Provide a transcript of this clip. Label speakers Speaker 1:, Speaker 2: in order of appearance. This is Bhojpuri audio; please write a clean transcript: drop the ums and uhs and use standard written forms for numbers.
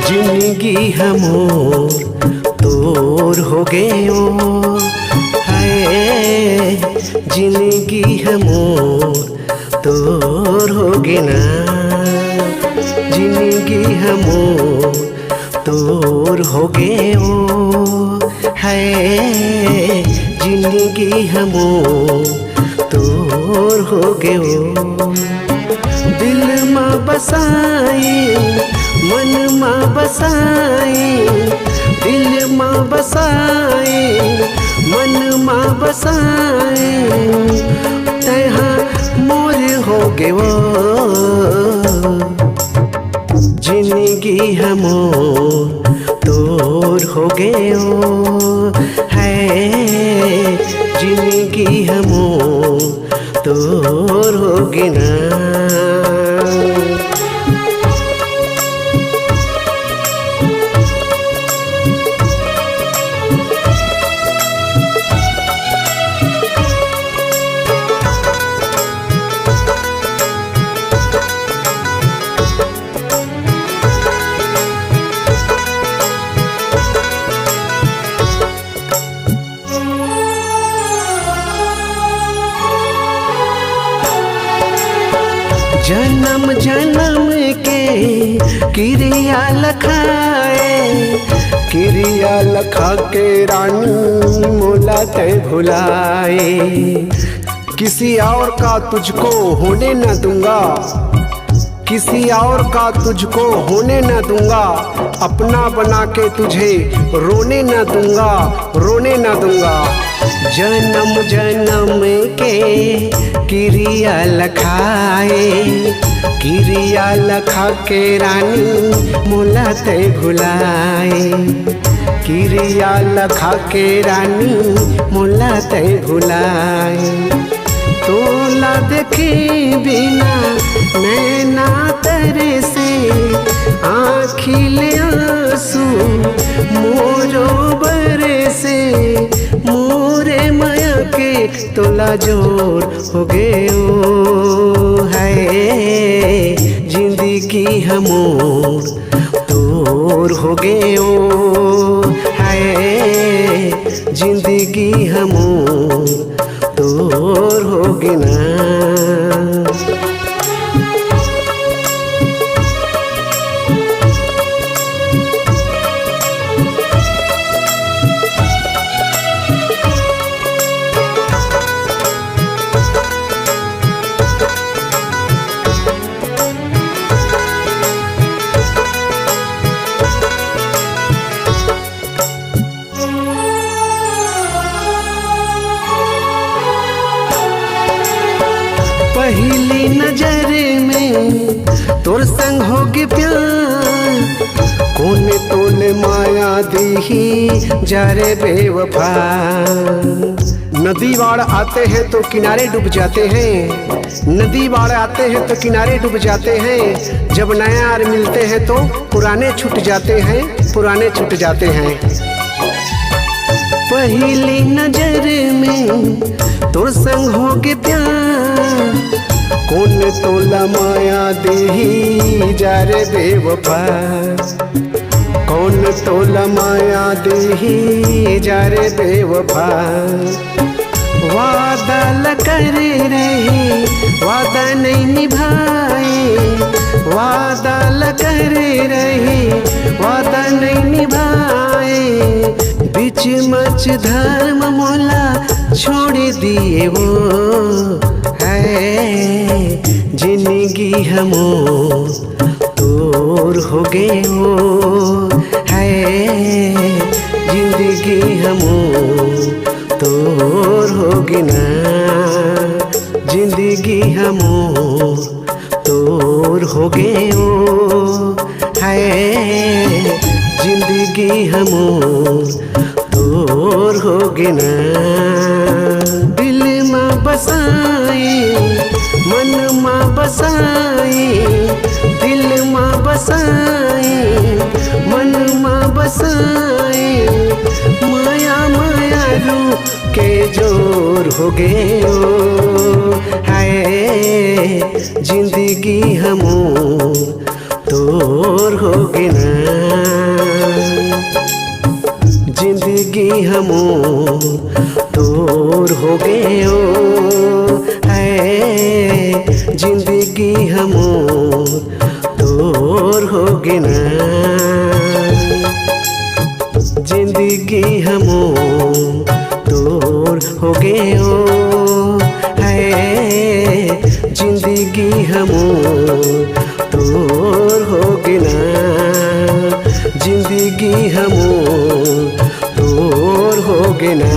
Speaker 1: जिंदगी हमोर तोर हो गयो है, जिंदगी हमोर तोर हो गे ना, जिंदगी हमोर तोर हो गयो है, जिंदगी हमोर तोर हो गयो। दिल माँ बसाई मन माँ बसाई, दिल माँ बसाई मन माँ बसाई, तहाँ मोर हो गयो जिंदगी हमोर तोर हो गयो है, जिंदगी हमोर तोर हो गे ना। जन्म जन्म के क्रिया लखाए, क्रिया लखा के रानी मोला ते भुलाए, किसी और का तुझको होने न दूंगा, किसी और का तुझको होने न दूंगा, अपना बना के तुझे रोने न दूंगा, रोने न दूंगा। जन्म जन्म के क्रिया लखाए, क्रिया लखा के रानी मोला ते भुलाए, क्रिया लखा के रानी मोला ते भुलाए। तोला देखे बिना नैना तेरे से आँखिले आंसू मोरो बरे से, मोरे माया के तोला जोर हो गयो है, जिंदगी हमोर तोर हो गयो है, जिंदगी हमोर तोर हो गे ना। पहली नजर में तोर संग हो गे प्यार, कोने तोले माया दीही जारे बेवफा। नदी बाढ़ आते हैं तो किनारे डूब जाते हैं, नदी बाढ़ आते हैं तो किनारे डूब जाते हैं, जब नया यार मिलते हैं तो पुराने छूट जाते हैं, पुराने छूट जाते हैं। पहली नजर में तोर संग हो गे प्यार, कौन तोला माया देही जारे बेवफा, कौन तोला माया देही जारे बेवफा। वादा ल करे रहे वादा नहीं निभाए, वादा ल करे रहे वादा नहीं निभाए, बीच मच धर्म मोला छोड़ दिए वो है, जिंदगी हमोर तोर हो गए हो है, जिंदगी हमोर तोर हो गे ना, जिंदगी हमोर तोर हो गए हो है, जिंदगी हमोर तोर हो गे ना। दिल माँ बसाई मन माँ बसाई, दिल माँ बसाई मन माँ बसाई, माया माया रू के जोर हो गए है, जिंदगी हमोर तोर हो गे ना। होगी ना। जिंदगी हमो दूर हो गए हो है, जिंदगी हमो दूर होगी ना, जिंदगी हमो दूर होगी ना।